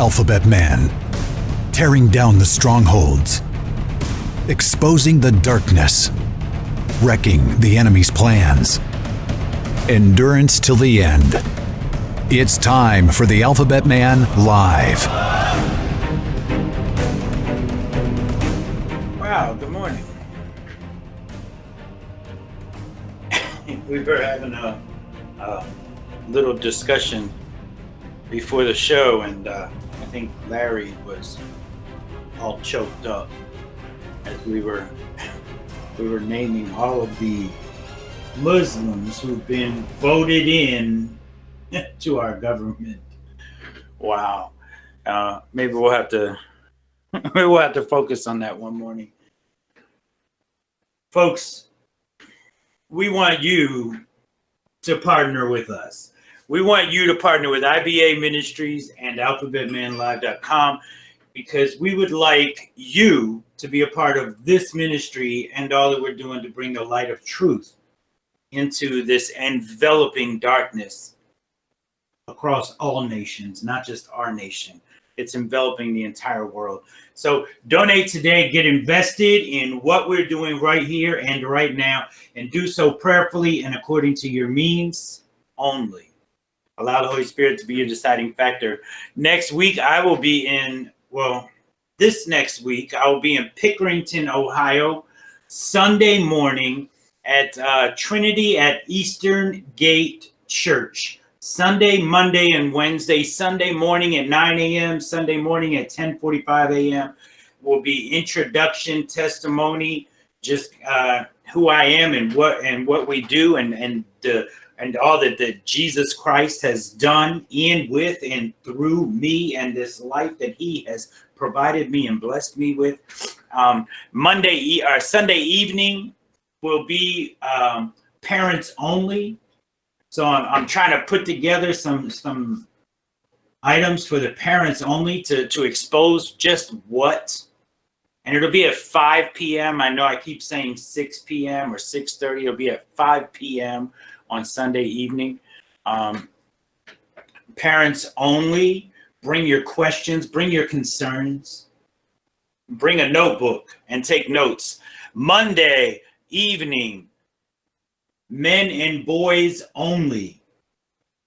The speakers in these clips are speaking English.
Alphabet Man, tearing down the strongholds, exposing the darkness, wrecking the enemy's plans. Endurance till the end. It's time for the Alphabet Man Live. Wow, good morning. We were having a little discussion before the show, and I think Larry was all choked up as we were naming all of the Muslims who've been voted in to our government. Wow. Maybe we'll have to focus on that one morning. Folks, we want you to partner with us. We want you to partner with IBA Ministries and AlphabetManLive.com, because we would like you to be a part of this ministry and all that we're doing to bring the light of truth into this enveloping darkness across all nations, not just our nation. It's enveloping the entire world. So donate today, get invested in what we're doing right here and right now, and do so prayerfully and according to your means only. Allow the Holy Spirit to be your deciding factor. Next week, I will be in Pickerington, Ohio, Sunday morning at Trinity at Eastern Gate Church. Sunday, Monday, and Wednesday. Sunday morning at 9 a.m., Sunday morning at 10:45 a.m. will be introduction, testimony, just who I am and what we do, and all that Jesus Christ has done in, with, and through me, and this life that he has provided me and blessed me with. Sunday evening will be parents only. So I'm trying to put together some items for the parents only to expose just what. And it'll be at 5 p.m. I know I keep saying 6 p.m. or 6:30. It'll be at 5 p.m. on Sunday evening. Parents only. Bring your questions. Bring your concerns. Bring a notebook and take notes. Monday evening, men and boys only.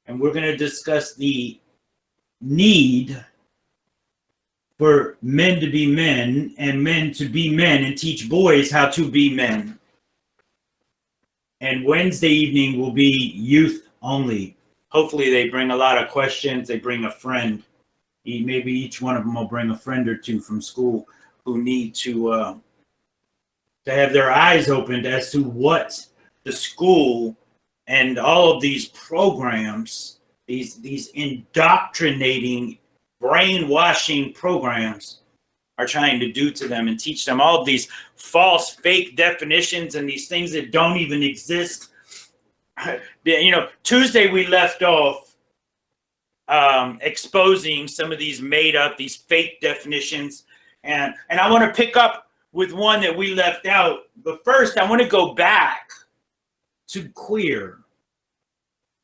And we're going to discuss the need for men to be men and men to be men, and teach boys how to be men. And Wednesday evening will be youth only. Hopefully they bring a lot of questions. They bring a friend. Maybe each one of them will bring a friend or two from school who need to have their eyes opened as to what the school and all of these programs, these indoctrinating, brainwashing programs are trying to do to them, and teach them all of these false, fake definitions and these things that don't even exist. Tuesday we left off exposing some of these made up, these fake definitions. And I want to pick up with one that we left out. But first, I want to go back to queer,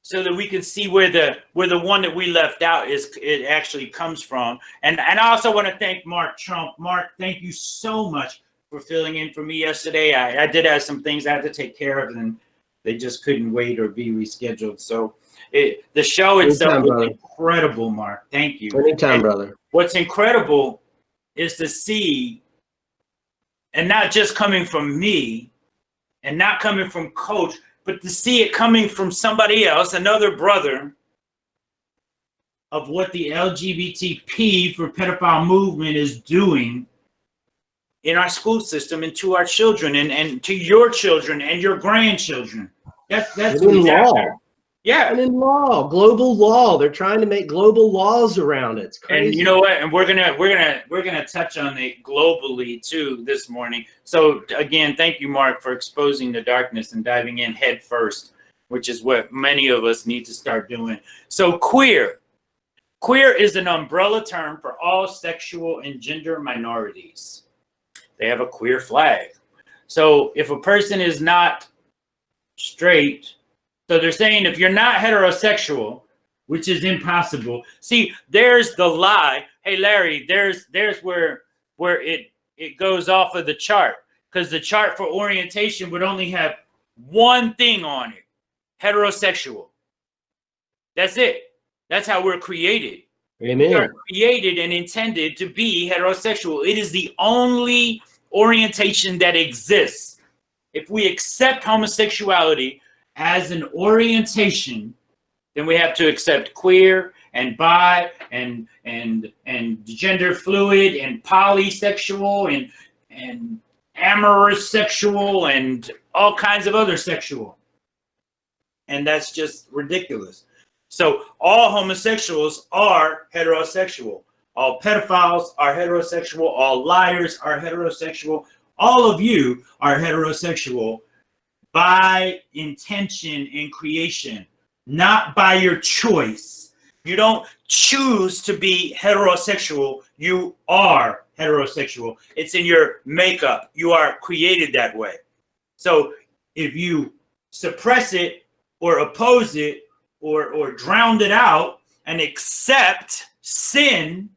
so that we can see where the one that we left out it actually comes from. And I also want to thank Mark Trump. Mark, thank you so much for filling in for me yesterday. I did have some things I had to take care of, and they just couldn't wait or be rescheduled. So the show itself was incredible, Mark. Thank you. Anytime, brother. What's incredible is to see, and not just coming from me and not coming from Coach, but to see it coming from somebody else, another brother, of what the LGBTP for pedophile movement is doing in our school system and to our children and to your children and your grandchildren. That's in law. Yeah. And in law, global law. They're trying to make global laws around it. It's crazy. And you know what? And we're gonna touch on it globally too this morning. So again, thank you, Mark, for exposing the darkness and diving in head first, which is what many of us need to start doing. So queer is an umbrella term for all sexual and gender minorities. They have a queer flag. So if a person is not straight, so they're saying if you're not heterosexual, which is impossible. See, there's the lie. hey Larry, there's where it goes off of the chart, because the chart for orientation would only have one thing on it: heterosexual. That's it. That's how we're created. Amen. We are created and intended to be heterosexual. It is the only orientation that exists. If we accept homosexuality as an orientation, then we have to accept queer and bi and gender fluid and polysexual and amorous sexual and all kinds of other sexual. And that's just ridiculous. So all homosexuals are heterosexual. All pedophiles are heterosexual. All liars are heterosexual. All of you are heterosexual by intention and creation, not by your choice. You don't choose to be heterosexual. You are heterosexual. It's in your makeup. You are created that way. So if you suppress it or oppose it or drown it out and accept sin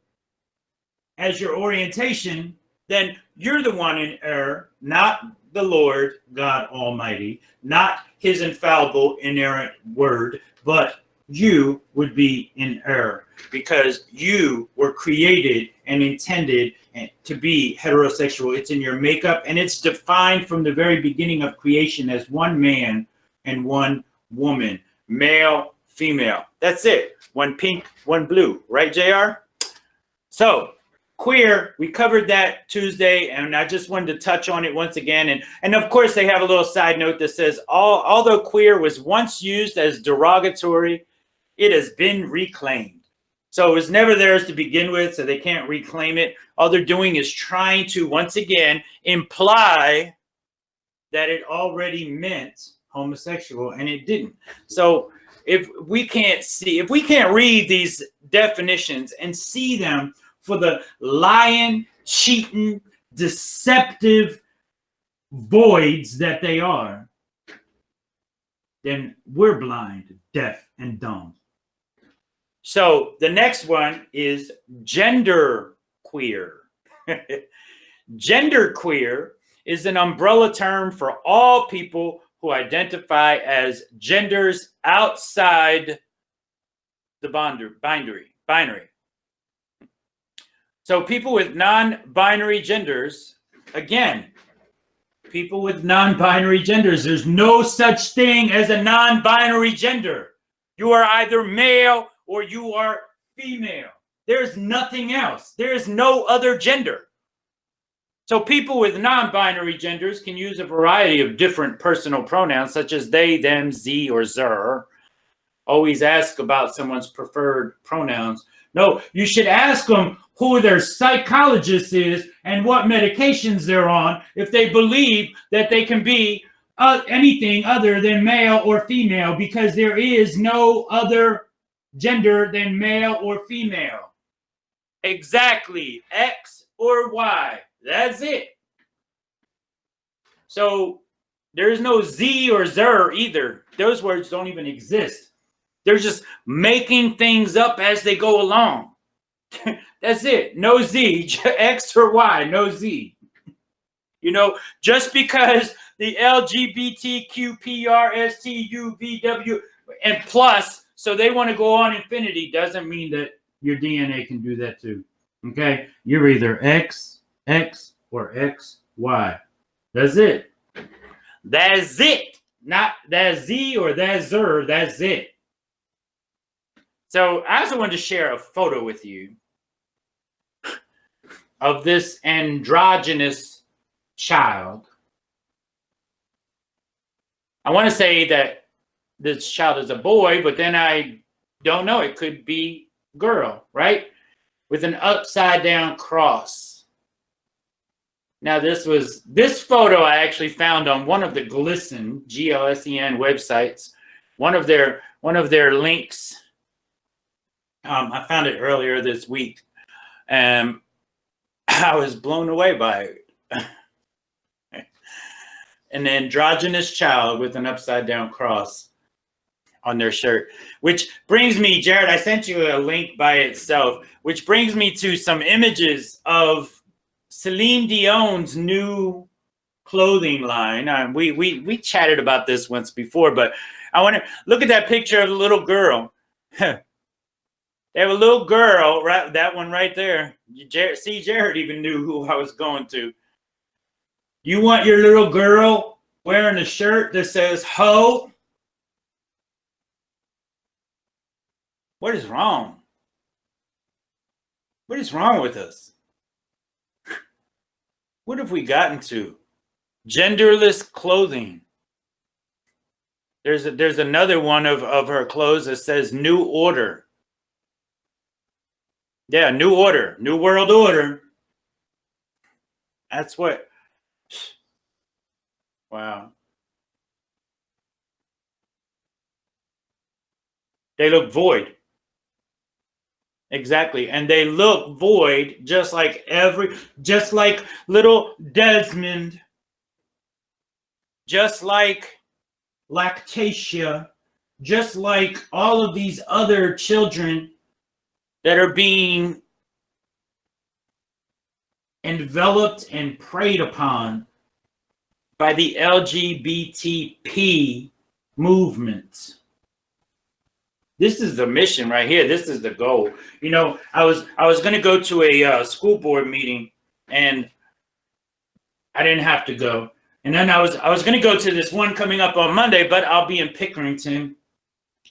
as your orientation, then you're the one in error, not the Lord God Almighty, not his infallible, inerrant word, but you would be in error because you were created and intended to be heterosexual. It's in your makeup, and it's defined from the very beginning of creation as one man and one woman, male, female. That's it. One pink, one blue, right, JR? So queer, we covered that Tuesday, and I just wanted to touch on it once again. And of course, they have a little side note that says, although queer was once used as derogatory, it has been reclaimed. So it was never theirs to begin with, so they can't reclaim it. All they're doing is trying to, once again, imply that it already meant homosexual, and it didn't. So if we can't read these definitions and see them for the lying, cheating, deceptive voids that they are, then we're blind, deaf, and dumb. So the next one is gender queer. Gender queer is an umbrella term for all people who identify as genders outside the binary. So people with non-binary genders, again, people with non-binary genders, there's no such thing as a non-binary gender. You are either male or you are female. There's nothing else. There is no other gender. So people with non-binary genders can use a variety of different personal pronouns, such as they, them, ze, or zer. Always ask about someone's preferred pronouns. No, you should ask them who their psychologist is and what medications they're on if they believe that they can be anything other than male or female, because there is no other gender than male or female. Exactly. X or Y. That's it. So there's no Z or Zer either. Those words don't even exist. They're just making things up as they go along. That's it. No Z, X or Y, no Z. You know, just because the LGBTQPRSTUVW and plus, so they want to go on infinity, doesn't mean that your DNA can do that too. Okay? You're either X, or X, Y. That's it. That's it. Not that Z or that Zer. That's it. So I also wanted to share a photo with you of this androgynous child. I want to say that this child is a boy, but then I don't know. It could be girl, right? With an upside down cross. Now this photo I actually found on one of the GLSEN, GLSEN websites, one of their links. I found it earlier this week. I was blown away by it. An androgynous child with an upside down cross. on their shirt. Which brings me, Jared, I sent you a link by itself, which brings me to some images of Celine Dion's new clothing line. We chatted about this once before, but I want to look at that picture of the little girl. They have a little girl, right? That one right there. Jared even knew who I was going to. You want your little girl wearing a shirt that says "Ho"? What is wrong? What is wrong with us? What have we gotten to? Genderless clothing. There's another one of her clothes that says "New Order." Yeah, New Order, New World Order. That's what. Wow. They look void. Exactly. And they look void just like little Desmond, just like Lactatia, just like all of these other children that are being enveloped and preyed upon by the LGBTP movement. This is the mission right here. This is the goal. You know, I was going to go to a school board meeting, and I didn't have to go. And then I was going to go to this one coming up on Monday, but I'll be in Pickerington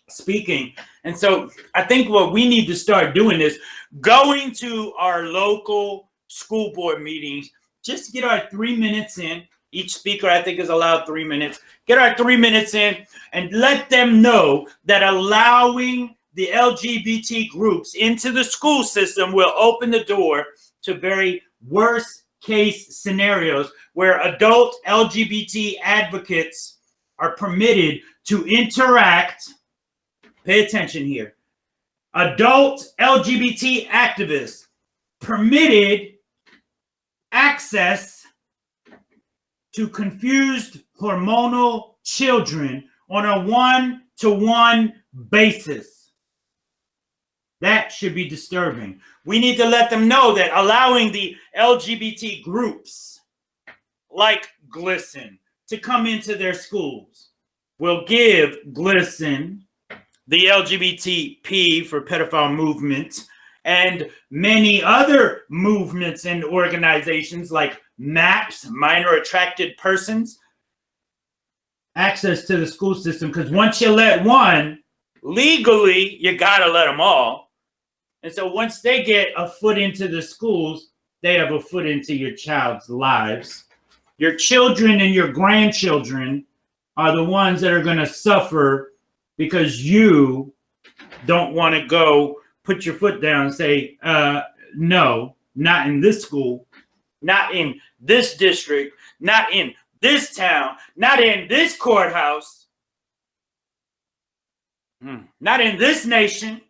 speaking. And so I think what we need to start doing is going to our local school board meetings, just to get our 3 minutes in. Each speaker, I think, is allowed 3 minutes. Get our 3 minutes in and let them know that allowing the LGBT groups into the school system will open the door to very worst case scenarios where adult LGBT advocates are permitted to interact. Pay attention here. Adult LGBT activists permitted access to confused hormonal children on a one-to-one basis. That should be disturbing. We need to let them know that allowing the LGBT groups like GLSEN to come into their schools will give GLSEN, the LGBTP for pedophile movement, and many other movements and organizations like MAPS, Minor Attracted Persons, access to the school system. Because once you let one, legally, you got to let them all. And so once they get a foot into the schools, they have a foot into your child's lives. Your children and your grandchildren are the ones that are going to suffer because you don't want to go put your foot down and say, no, not in this school, not in this district, not in this town, not in this courthouse, not in this nation.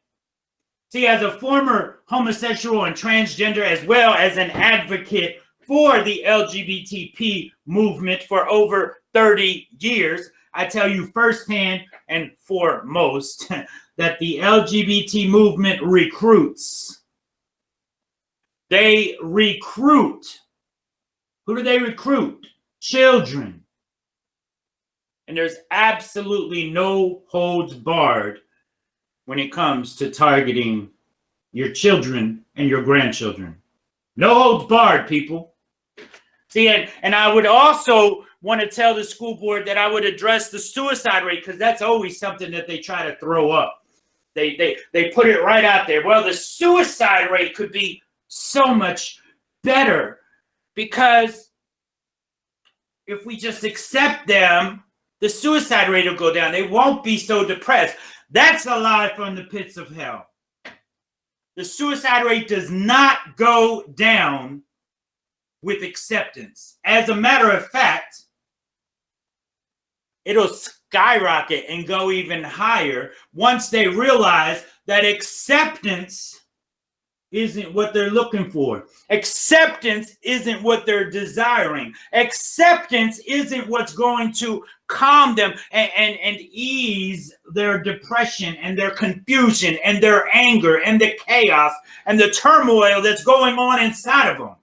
See, as a former homosexual and transgender, as well as an advocate for the LGBTP movement for over 30 years, I tell you firsthand and foremost that the LGBT movement recruits. They recruit. Who do they recruit? Children. And there's absolutely no holds barred when it comes to targeting your children and your grandchildren. No holds barred, people. See, and I would also want to tell the school board that I would address the suicide rate, because that's always something that they try to throw up. They put it right out there. Well, the suicide rate could be so much better because if we just accept them, the suicide rate will go down. They won't be so depressed. That's a lie from the pits of hell. The suicide rate does not go down with acceptance. As a matter of fact, it'll skyrocket and go even higher once they realize that acceptance isn't what they're looking for. Acceptance isn't what they're desiring. Acceptance isn't what's going to calm them and ease their depression and their confusion and their anger and the chaos and the turmoil that's going on inside of them.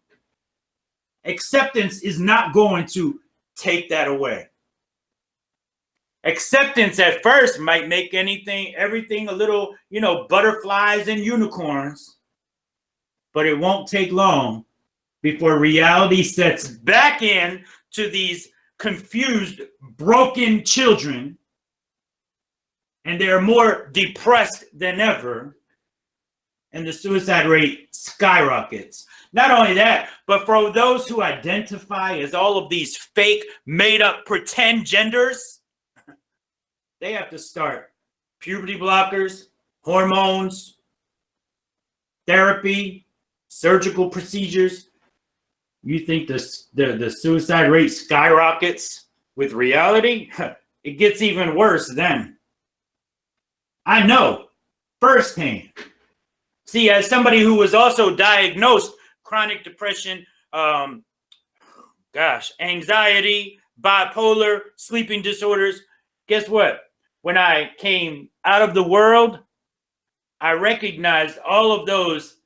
Acceptance is not going to take that away. Acceptance at first might make everything a little, butterflies and unicorns. But it won't take long before reality sets back in to these confused, broken children, and they're more depressed than ever, and the suicide rate skyrockets. Not only that, but for those who identify as all of these fake, made-up, pretend genders, they have to start puberty blockers, hormones, therapy, surgical procedures. You think the suicide rate skyrockets with reality? It gets even worse then. I know firsthand. See, as somebody who was also diagnosed chronic depression, anxiety, bipolar, sleeping disorders, guess what? When I came out of the world, I recognized all of those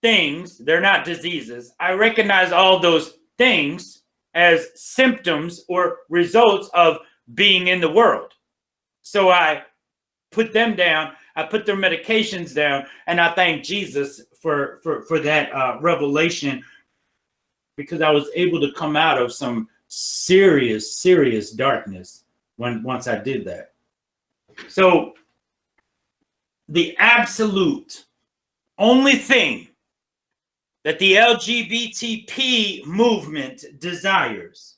things. They're not diseases. I recognize all those things as symptoms or results of being in the world. So I put them down. I put their medications down, and I thank Jesus for that revelation, because I was able to come out of some serious darkness once I did that. So the absolute only thing that the LGBTP movement desires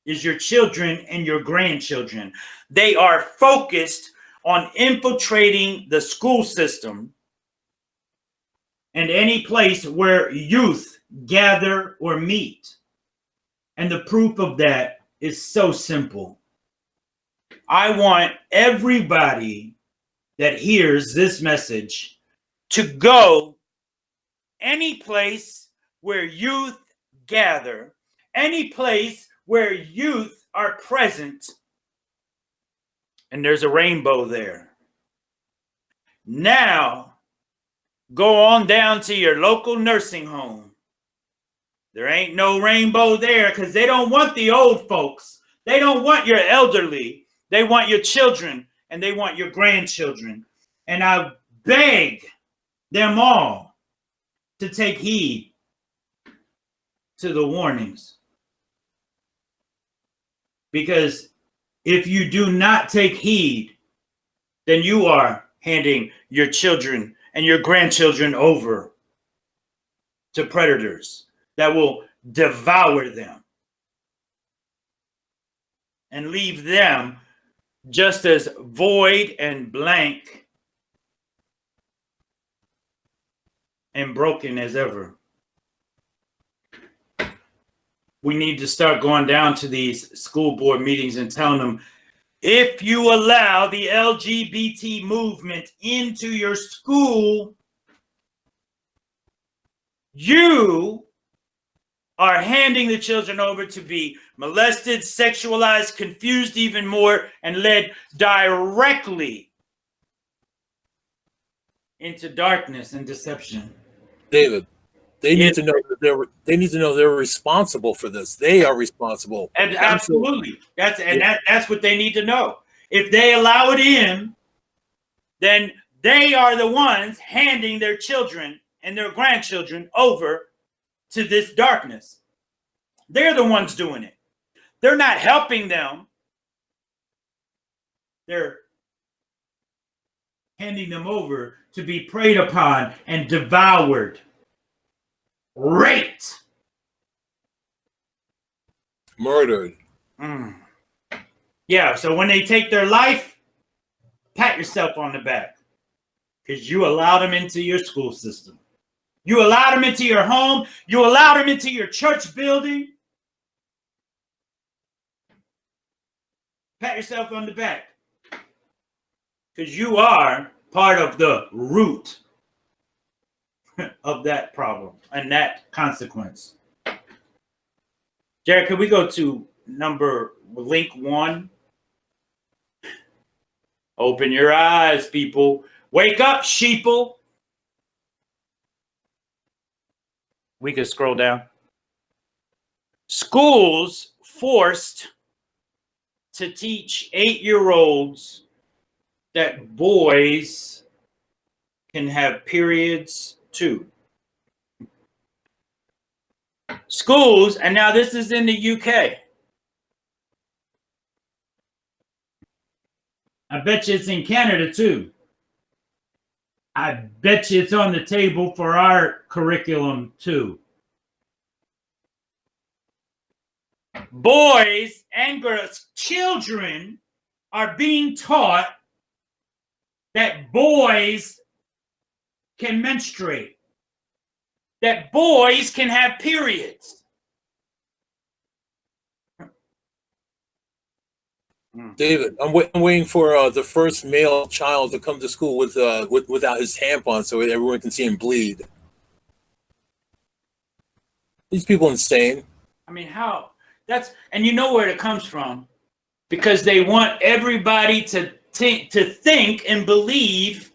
is your children and your grandchildren. They are focused on infiltrating the school system and any place where youth gather or meet. And the proof of that is so simple. I want everybody that hears this message to go any place where youth gather, any place where youth are present, and there's a rainbow there. Now, go on down to your local nursing home. There ain't no rainbow there because they don't want the old folks. They don't want your elderly. They want your children and they want your grandchildren. And I beg them all to take heed to the warnings. Because if you do not take heed, then you are handing your children and your grandchildren over to predators that will devour them and leave them just as void and blank and broken as ever. We need to start going down to these school board meetings and telling them, if you allow the LGBT movement into your school, you are handing the children over to be molested, sexualized, confused even more, and led directly into darkness and deception. David, they need to know that they're responsible for this. They are responsible. And absolutely. That's what they need to know. If they allow it in, then they are the ones handing their children and their grandchildren over to this darkness. They're the ones doing it. They're not helping them. They're handing them over to be preyed upon and devoured, raped, murdered. Yeah, so when they take their life, pat yourself on the back, because you allowed them into your school system. You allowed them into your home. You allowed them into your church building. Pat yourself on the back, because you are part of the root of that problem and that consequence. Jared, can we go to link 1? Open your eyes, people. Wake up, sheeple. We could scroll down. Schools forced to teach 8-year-olds that boys can have periods too. Schools, and now this is in the UK. I bet you it's in Canada too. I bet you it's on the table for our curriculum too. Boys and girls, children are being taught that boys can menstruate, that boys can have periods. David, I'm waiting for the first male child to come to school without his tampon, so everyone can see him bleed. These people insane. I mean, how? And you know where it comes from, because they want everybody to think and believe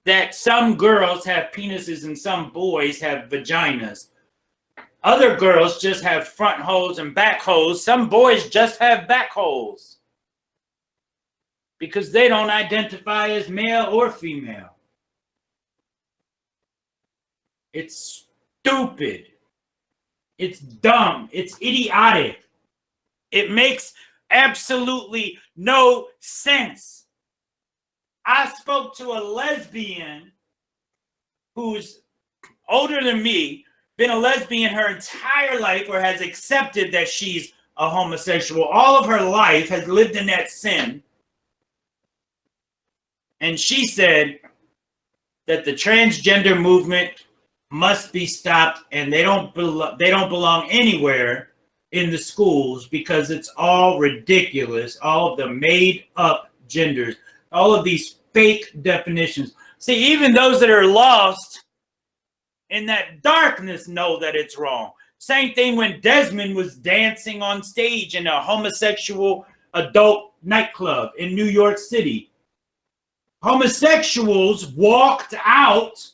that some girls have penises and some boys have vaginas. Other girls just have front holes and back holes. Some boys just have back holes, because they don't identify as male or female. It's stupid. It's dumb. It's idiotic. It makes absolutely no sense. I spoke to a lesbian who's older than me, been a lesbian her entire life, or has accepted that she's a homosexual all of her life, has lived in that sin. And she said that the transgender movement must be stopped, and they don't belong anywhere in the schools, because it's all ridiculous. All of the made up genders, all of these fake definitions. See, even those that are lost in that darkness know that it's wrong. Same thing when Desmond was dancing on stage in a homosexual adult nightclub in New York City. Homosexuals walked out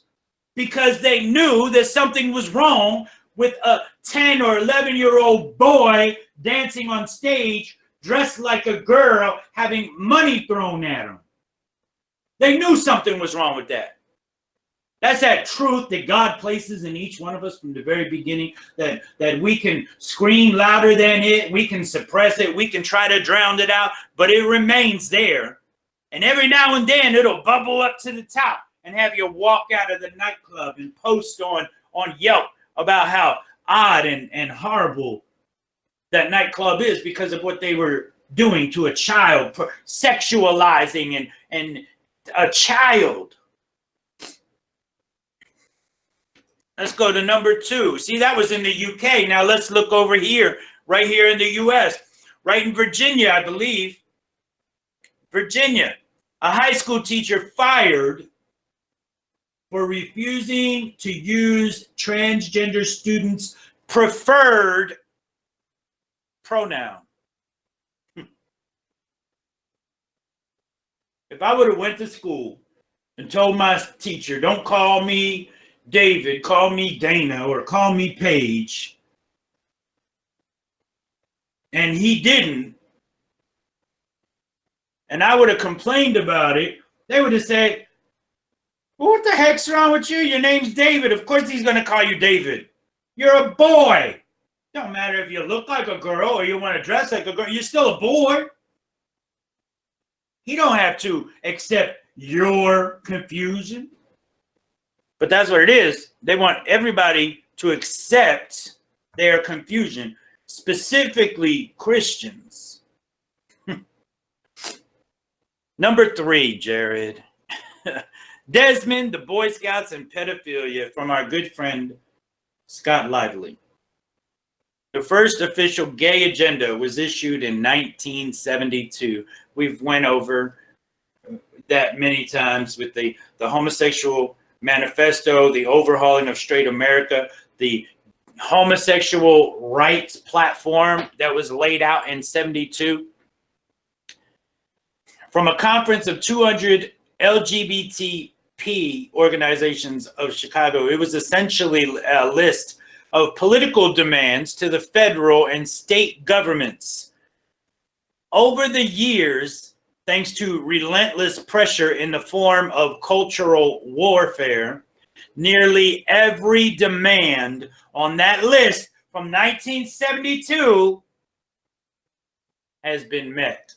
because they knew that something was wrong with a 10 or 11-year-old boy dancing on stage dressed like a girl, having money thrown at him. They knew something was wrong with that. That's that truth that God places in each one of us from the very beginning, that we can scream louder than it, we can suppress it, we can try to drown it out, but it remains there. And every now and then it'll bubble up to the top and have you walk out of the nightclub and post on Yelp about how odd and horrible that nightclub is because of what they were doing to a child, sexualizing and a child. Let's go to number 2. See, that was in the UK. Now let's look over here, right here in the US, right in Virginia, I believe. Virginia, a high school teacher fired for refusing to use transgender students' preferred pronoun. If I would have went to school and told my teacher, don't call me David, call me Dana, or call me Paige, and he didn't, and I would have complained about it, they would have said, well, what the heck's wrong with you? Your name's David. Of course he's going to call you David. You're a boy. Don't matter if you look like a girl or you want to dress like a girl. You're still a boy. He don't have to accept your confusion. But that's what it is. They want everybody to accept their confusion, specifically Christians. Number 3, Jared. Desmond, the Boy Scouts, and pedophilia, from our good friend Scott Lively. The first official gay agenda was issued in 1972. We've went over that many times with the homosexual Manifesto, the overhauling of straight America, the homosexual rights platform that was laid out in 72. From a conference of 200 LGBTP organizations of Chicago, it was essentially a list of political demands to the federal and state governments. Over the years, thanks to relentless pressure in the form of cultural warfare, nearly every demand on that list from 1972 has been met.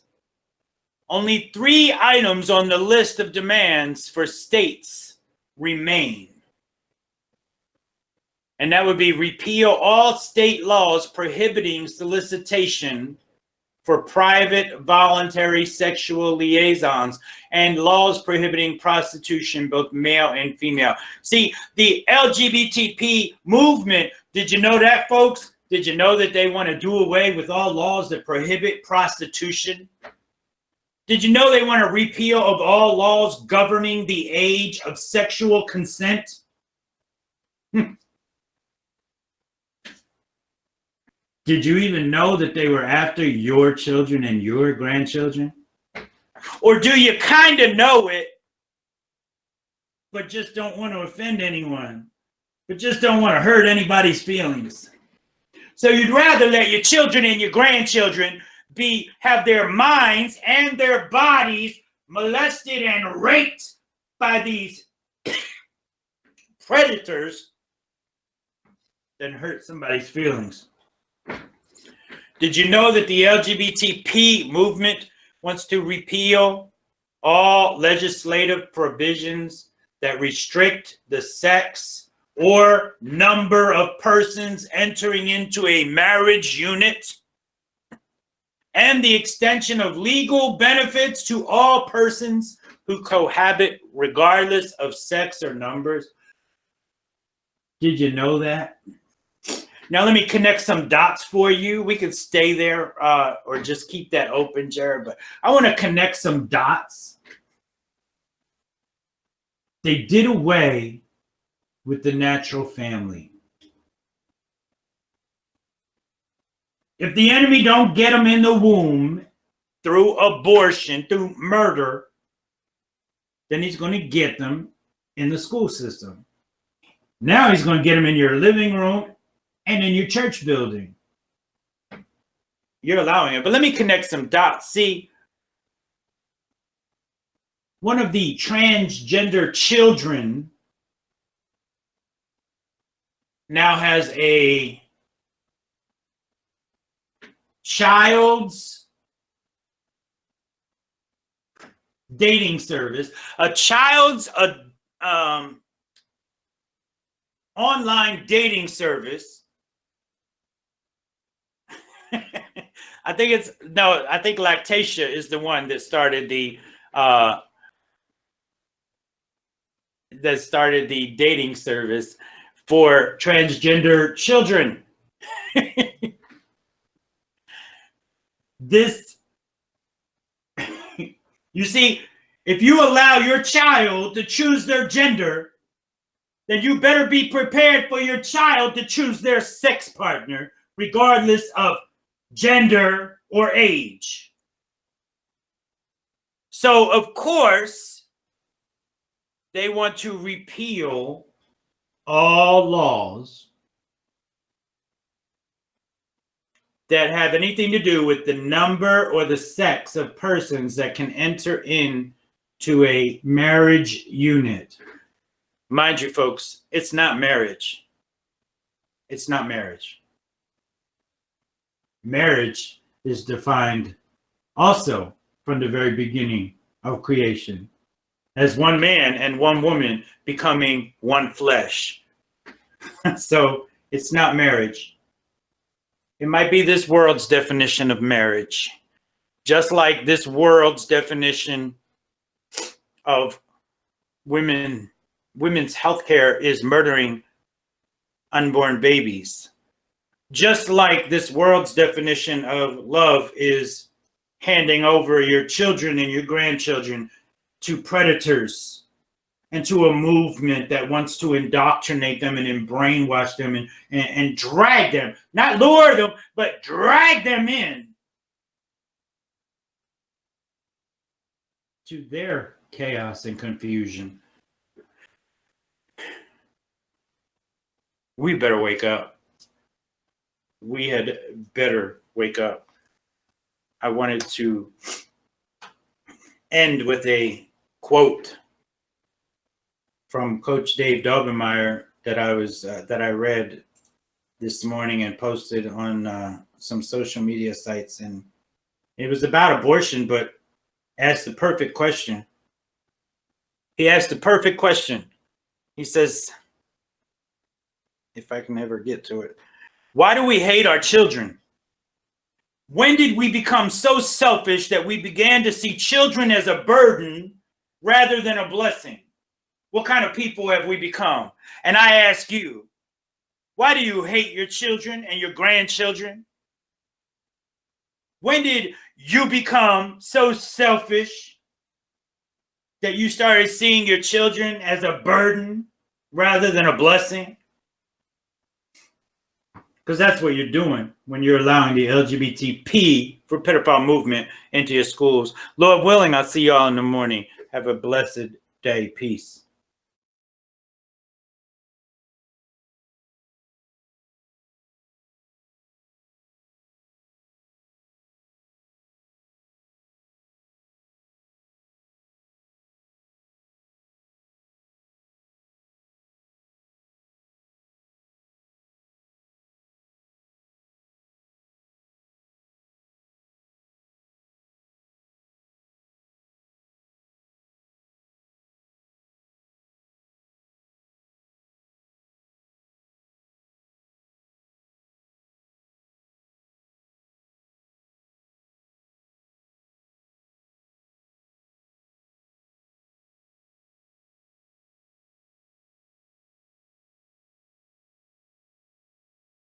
Only 3 items on the list of demands for states remain. And that would be repeal all state laws prohibiting solicitation for private voluntary sexual liaisons and laws prohibiting prostitution, both male and female. See, the LGBTP movement, did you know that, folks? Did you know that they want to do away with all laws that prohibit prostitution? Did you know they want to repeal of all laws governing the age of sexual consent? Did you even know that they were after your children and your grandchildren? Or do you kind of know it, but just don't want to offend anyone, but just don't want to hurt anybody's feelings? So you'd rather let your children and your grandchildren have their minds and their bodies molested and raped by these predators than hurt somebody's feelings. Did you know that the LGBTP movement wants to repeal all legislative provisions that restrict the sex or number of persons entering into a marriage unit, and the extension of legal benefits to all persons who cohabit regardless of sex or numbers? Did you know that? Now let me connect some dots for you. We could stay there or just keep that open, Jared, but I want to connect some dots. They did away with the natural family. If the enemy don't get them in the womb through abortion, through murder, then he's going to get them in the school system. Now he's going to get them in your living room and in your church building. You're allowing it. But let me connect some dots. See, one of the transgender children now has a child's dating service, a child's online dating service. I think Lactatia is the one that started the dating service for transgender children. You see, if you allow your child to choose their gender, then you better be prepared for your child to choose their sex partner, regardless of gender or age. So, of course, they want to repeal all laws that have anything to do with the number or the sex of persons that can enter into a marriage unit. Mind you, folks, it's not marriage. It's not marriage. Marriage is defined also from the very beginning of creation as one man and one woman becoming one flesh. So it's not marriage. It might be this world's definition of marriage, just like this world's definition of women's healthcare is murdering unborn babies. Just like this world's definition of love is handing over your children and your grandchildren to predators into a movement that wants to indoctrinate them and then brainwash them and drag them, not lure them, but drag them in to their chaos and confusion. We better wake up. We had better wake up. I wanted to end with a quote from Coach Dave Daubenmire that I read this morning and posted on some social media sites, and it was about abortion, but asked the perfect question. He asked the perfect question. He says, if I can ever get to it, why do we hate our children? When did we become so selfish that we began to see children as a burden rather than a blessing? What kind of people have we become? And I ask you, why do you hate your children and your grandchildren? When did you become so selfish that you started seeing your children as a burden rather than a blessing? Because that's what you're doing when you're allowing the LGBTP for pedophile movement into your schools. Lord willing, I'll see y'all in the morning. Have a blessed day. Peace.